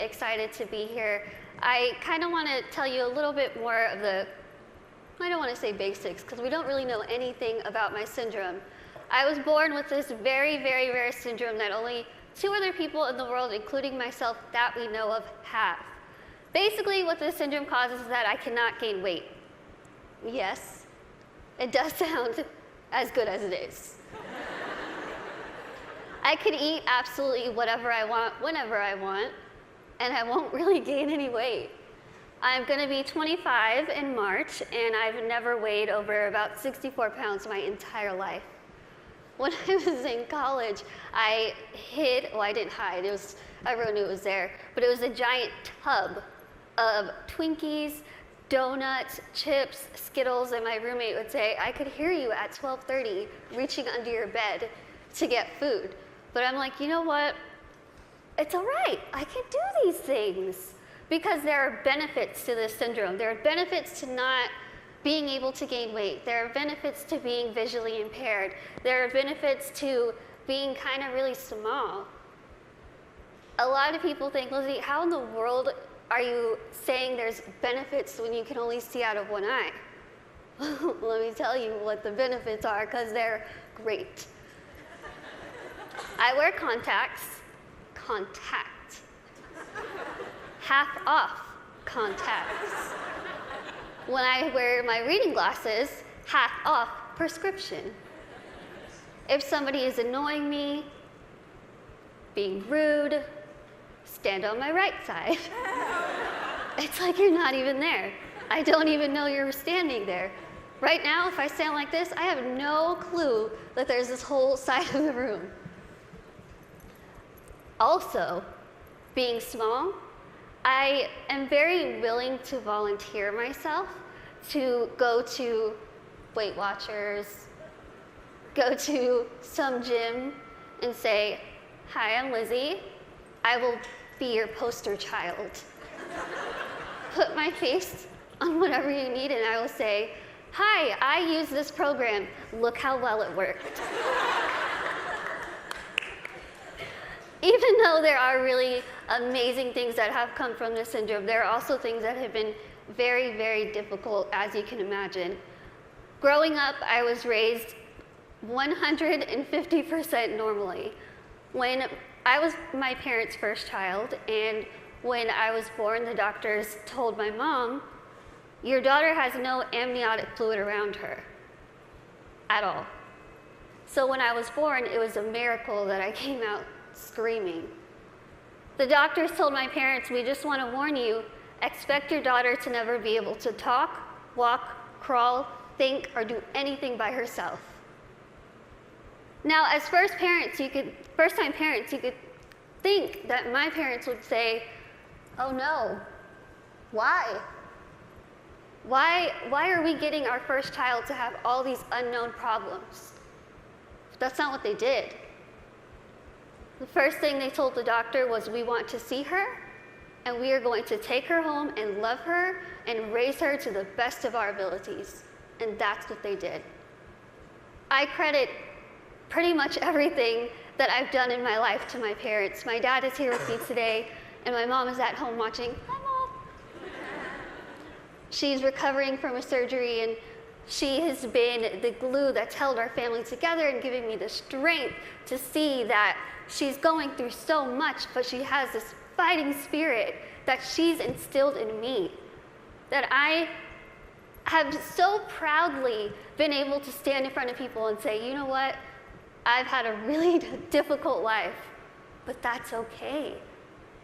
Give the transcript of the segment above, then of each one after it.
excited to be here. I kind of want to tell you a little bit more of the, I don't want to say basics, because we don't really know anything about my syndrome. I was born with this very, very rare syndrome that only 2 other people in the world, including myself, that we know of, have. Basically, what this syndrome causes is that I cannot gain weight. Yes, it does sound as good as it is. I can eat absolutely whatever I want, whenever I want, and I won't really gain any weight. I'm going to be 25 in March, and I've never weighed over about 64 pounds my entire life. When I was in college, I hid, well, I didn't hide, everyone knew it was there, but it was a giant tub of Twinkies, donuts, chips, Skittles, and my roommate would say, I could hear you at 12:30 reaching under your bed to get food. But I'm like, you know what? It's all right, I can do these things. Because there are benefits to this syndrome. There are benefits to not being able to gain weight. There are benefits to being visually impaired. There are benefits to being kind of really small. A lot of people think, Lizzie, how in the world are you saying there's benefits when you can only see out of one eye? Let me tell you what the benefits are, because they're great. I wear contacts. Half off contacts. When I wear my reading glasses, half off prescription. If somebody is annoying me, being rude, stand on my right side. It's like you're not even there. I don't even know you're standing there. Right now, if I stand like this, I have no clue that there's this whole side of the room. Also, being small, I am very willing to volunteer myself to go to Weight Watchers, go to some gym and say, hi, I'm Lizzie. I will be your poster child. Put my face on whatever you need and I will say, hi, I use this program. Look how well it worked. Even though there are really amazing things that have come from this syndrome, there are also things that have been very, very difficult, as you can imagine. Growing up, I was raised 150% normally. When I was my parents' first child, and when I was born, the doctors told my mom, your daughter has no amniotic fluid around her at all. So when I was born, it was a miracle that I came out screaming. The doctors told my parents, we just want to warn you, expect your daughter to never be able to talk, walk, crawl, think, or do anything by herself. Now, as first-time parents, you could think that my parents would say, oh no, why? Why are we getting our first child to have all these unknown problems? That's not what they did. The first thing they told the doctor was, we want to see her, and we are going to take her home and love her and raise her to the best of our abilities. And that's what they did. I credit pretty much everything that I've done in my life to my parents. My dad is here with me today, and my mom is at home watching. Hi, Mom. She's recovering from a surgery, and she has been the glue that's held our family together and giving me the strength to see that she's going through so much, but she has this fighting spirit that she's instilled in me, that I have so proudly been able to stand in front of people and say, you know what, I've had a really difficult life, but that's okay.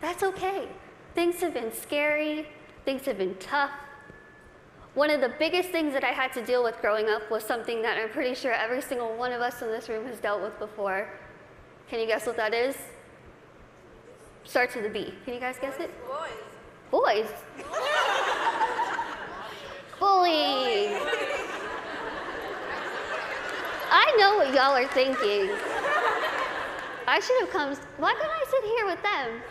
That's okay. Things have been scary, things have been tough. One of the biggest things that I had to deal with growing up was something that I'm pretty sure every single one of us in this room has dealt with before. Can you guess what that is? Starts with a B. Can you guys guess it? Boys. Bullying. I know what y'all are thinking. I should have come, why couldn't I sit here with them?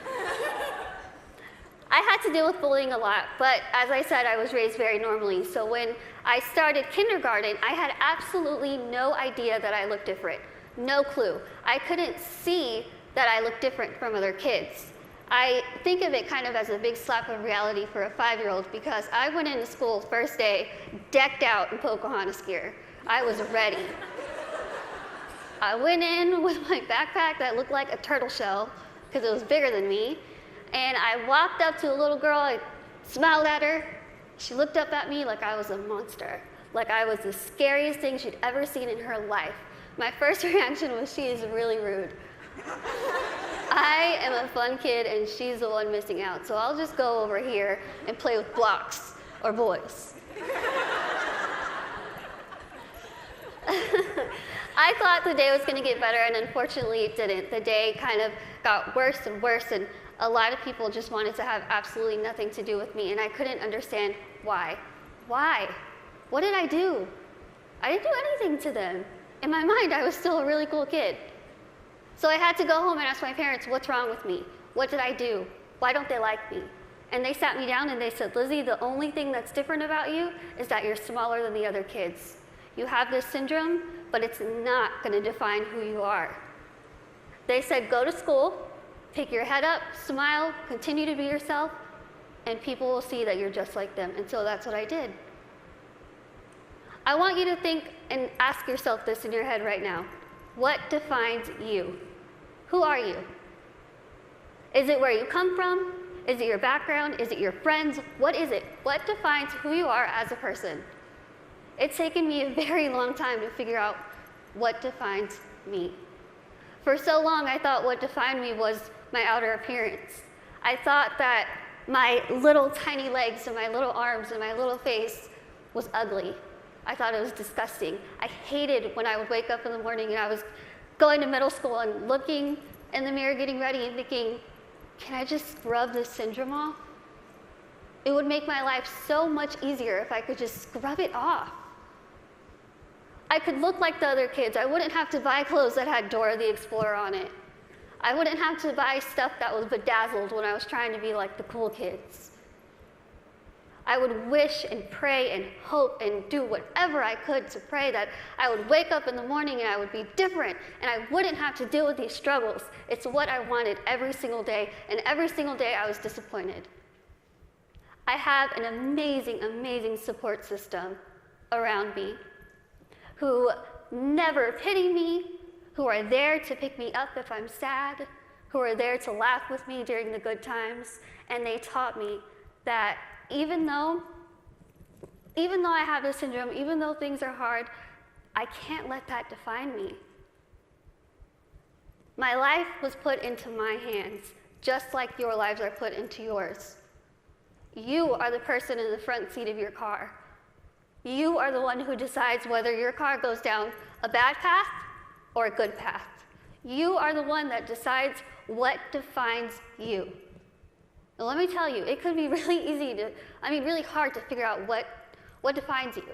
I had to deal with bullying a lot, but as I said, I was raised very normally. So when I started kindergarten, I had absolutely no idea that I looked different. No clue. I couldn't see that I looked different from other kids. I think of it kind of as a big slap of reality for a 5-year-old because I went into school first day decked out in Pocahontas gear. I was ready. I went in with my backpack that looked like a turtle shell because it was bigger than me, and I walked up to a little girl, I smiled at her. She looked up at me like I was a monster, like I was the scariest thing she'd ever seen in her life. My first reaction was, she is really rude. I am a fun kid and she's the one missing out, so I'll just go over here and play with blocks or boys. I thought the day was going to get better, and unfortunately it didn't. The day kind of got worse and worse, and a lot of people just wanted to have absolutely nothing to do with me, and I couldn't understand why. Why? What did I do? I didn't do anything to them. In my mind, I was still a really cool kid. So I had to go home and ask my parents, what's wrong with me? What did I do? Why don't they like me? And they sat me down and they said, Lizzie, the only thing that's different about you is that you're smaller than the other kids. You have this syndrome, but it's not going to define who you are. They said, go to school, pick your head up, smile, continue to be yourself, and people will see that you're just like them. And so that's what I did. I want you to think and ask yourself this in your head right now. What defines you? Who are you? Is it where you come from? Is it your background? Is it your friends? What is it? What defines who you are as a person? It's taken me a very long time to figure out what defines me. For so long, I thought what defined me was my outer appearance. I thought that my little tiny legs and my little arms and my little face was ugly. I thought it was disgusting. I hated when I would wake up in the morning and I was going to middle school and looking in the mirror, getting ready and thinking, can I just scrub this syndrome off? It would make my life so much easier if I could just scrub it off. I could look like the other kids. I wouldn't have to buy clothes that had Dora the Explorer on it. I wouldn't have to buy stuff that was bedazzled when I was trying to be like the cool kids. I would wish and pray and hope and do whatever I could to pray that I would wake up in the morning and I would be different and I wouldn't have to deal with these struggles. It's what I wanted every single day, and every single day I was disappointed. I have an amazing, amazing support system around me who never pity me, who are there to pick me up if I'm sad, who are there to laugh with me during the good times, and they taught me that even though I have this syndrome, even though things are hard, I can't let that define me. My life was put into my hands, just like your lives are put into yours. You are the person in the front seat of your car. You are the one who decides whether your car goes down a bad path or a good path. You are the one that decides what defines you. Now, let me tell you, it could be really hard to figure out what defines you.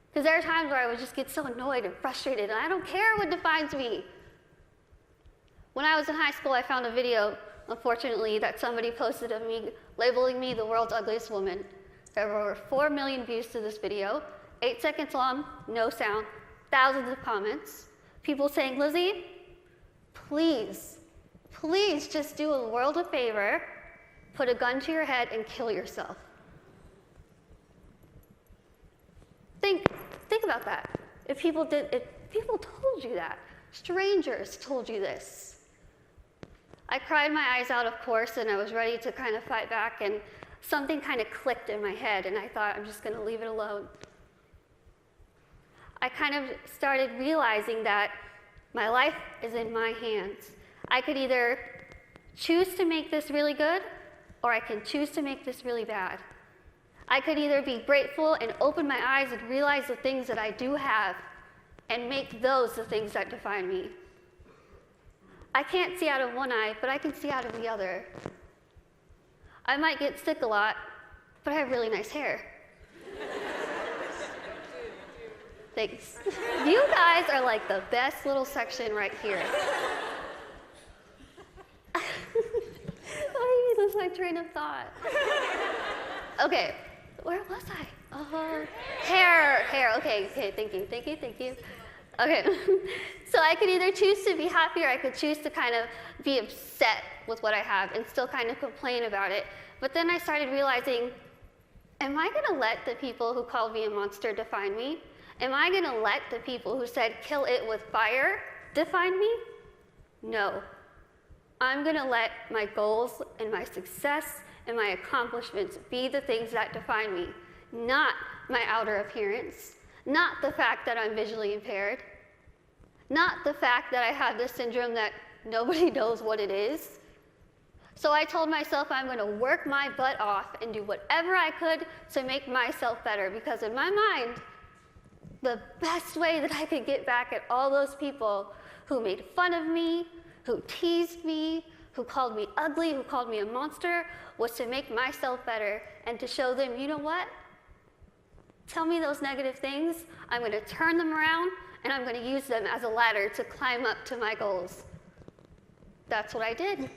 Because there are times where I would just get so annoyed and frustrated, and I don't care what defines me. When I was in high school, I found a video, unfortunately, that somebody posted of me, labeling me the world's ugliest woman. There were over 4 million views to this video, 8 seconds long, no sound, thousands of comments. People saying, Lizzie, please just do the world a favor, put a gun to your head and kill yourself. Think about that. If people told you that, strangers told you this. I cried my eyes out, of course, and I was ready to kind of fight back, and something kind of clicked in my head, and I thought, I'm just going to leave it alone. I kind of started realizing that my life is in my hands. I could either choose to make this really good, or I can choose to make this really bad. I could either be grateful and open my eyes and realize the things that I do have and make those the things that define me. I can't see out of one eye, but I can see out of the other. I might get sick a lot, but I have really nice hair. Thanks. You guys are like the best little section right here. I lose my train of thought. Okay, where was I? Hair. Okay, thank you. Okay, so I could either choose to be happy or I could choose to kind of be upset with what I have and still kind of complain about it. But then I started realizing, am I gonna let the people who called me a monster define me? Am I gonna let the people who said kill it with fire define me? No. I'm gonna let my goals and my success and my accomplishments be the things that define me, not my outer appearance, not the fact that I'm visually impaired, not the fact that I have this syndrome that nobody knows what it is. So I told myself I'm going to work my butt off and do whatever I could to make myself better, because in my mind, the best way that I could get back at all those people who made fun of me, who teased me, who called me ugly, who called me a monster, was to make myself better and to show them, you know what? Tell me those negative things, I'm going to turn them around, and I'm going to use them as a ladder to climb up to my goals. That's what I did.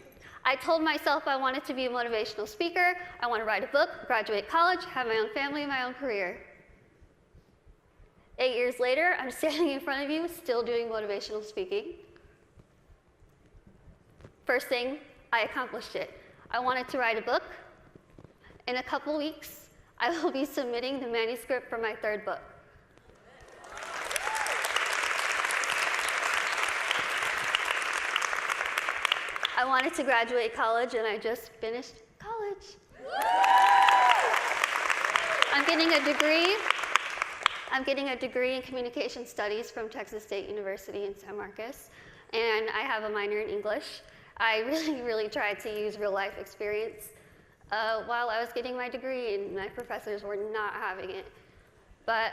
I told myself I wanted to be a motivational speaker, I want to write a book, graduate college, have my own family, my own career. 8 years later, I'm standing in front of you, still doing motivational speaking. First thing, I accomplished it. I wanted to write a book. In a couple weeks, I will be submitting the manuscript for my 3rd book. I wanted to graduate college, and I just finished college. I'm getting a degree. I'm getting a degree in communication studies from Texas State University in San Marcos, and I have a minor in English. I really tried to use real life experience while I was getting my degree, and my professors were not having it. But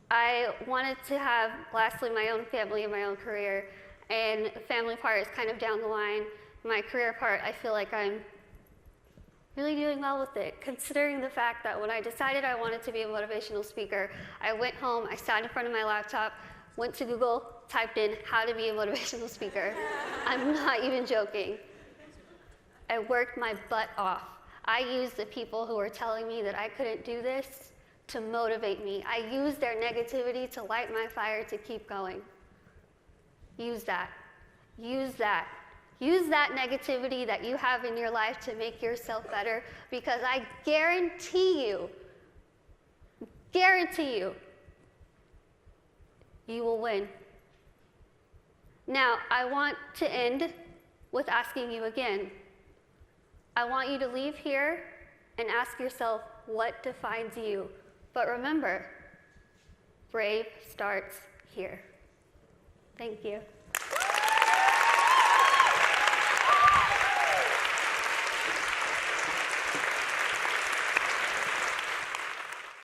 I wanted to have, lastly, my own family and my own career, and the family part is kind of down the line. My career part, I feel like I'm really doing well with it, considering the fact that when I decided I wanted to be a motivational speaker, I went home, I sat in front of my laptop, went to Google, typed in how to be a motivational speaker. I'm not even joking. I worked my butt off. I used the people who were telling me that I couldn't do this to motivate me. I used their negativity to light my fire to keep going. Use that. Use that. Use that negativity that you have in your life to make yourself better, because I guarantee you, you will win. Now, I want to end with asking you again. I want you to leave here and ask yourself what defines you. But remember, brave starts here. Thank you.